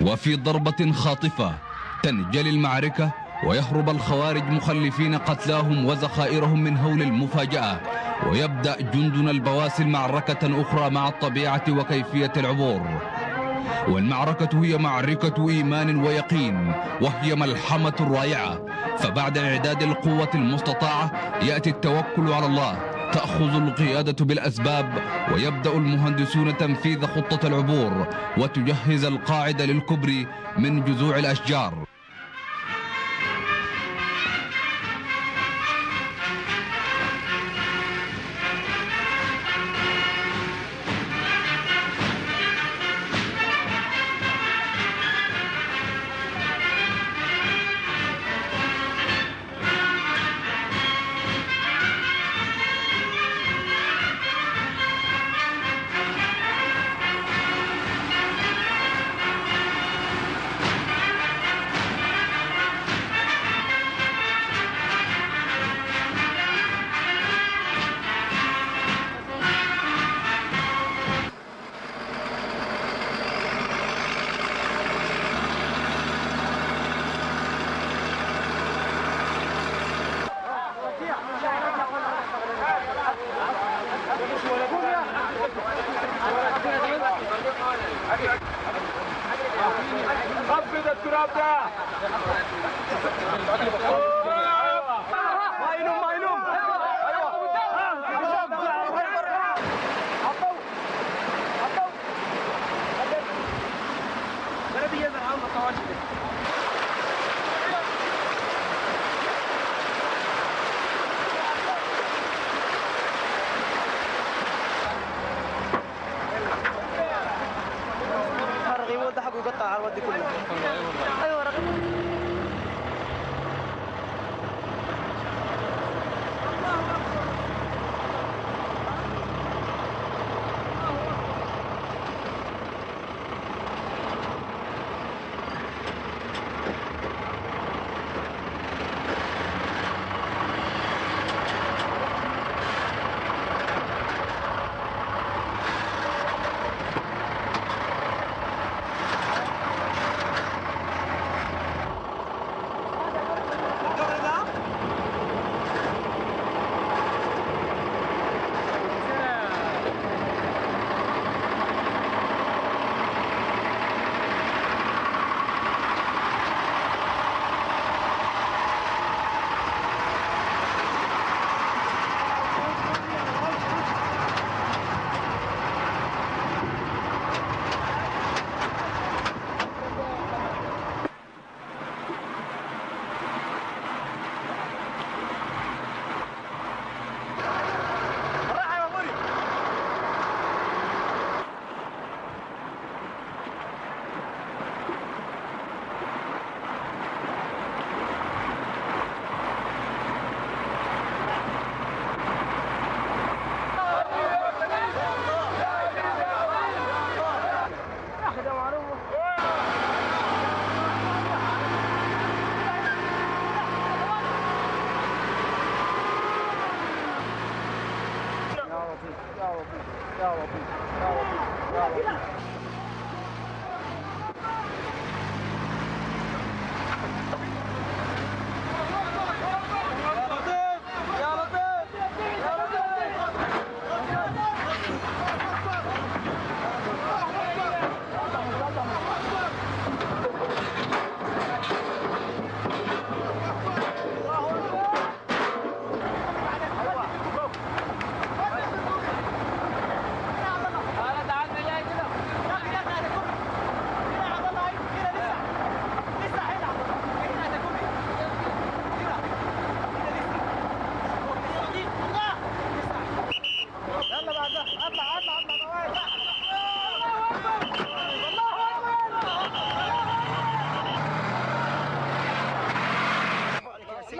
وفي ضربة خاطفة تنجلي المعركة ويهرب الخوارج مخلفين قتلاهم وذخائرهم من هول المفاجأة، ويبدأ جندنا البواسل معركة أخرى مع الطبيعة وكيفية العبور. والمعركة هي معركة إيمان ويقين، وهي ملحمة رائعة. فبعد إعداد القوة المستطاعة يأتي التوكل على الله، تأخذ القيادة بالأسباب، ويبدأ المهندسون تنفيذ خطة العبور وتجهز القاعدة للكبر من جذوع الأشجار. خفض التراب ده. ما ينوم ما ينوم. وقطع على الودي كله. ايوه رغم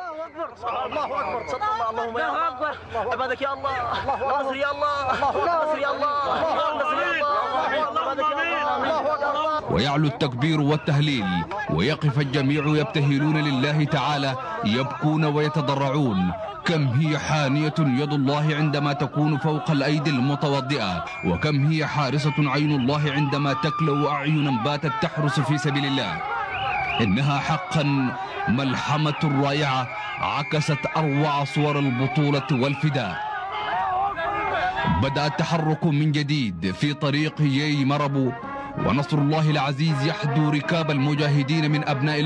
الله اكبر. صدق الله. اللهم يا اكبر. عبادك يا الله. ناصر يا الله. ناصر يا الله. ناصر يا الله. عبادك يا الله. ويعلو التكبير والتهليل، ويقف الجميع يبتهلون لله تعالى، يبكون ويتضرعون، كم هي حانية يد الله عندما تكون فوق الأيدي المتوضئة، وكم هي حارسة عين الله عندما تكلو أعينا باتت تحرس في سبيل الله. إنها حقا ملحمة رائعة عكست أروع صور البطولة والفداء. بدأ التحرك من جديد في طريق يي مربو، ونصر الله العزيز يحدو ركاب المجاهدين من أبناء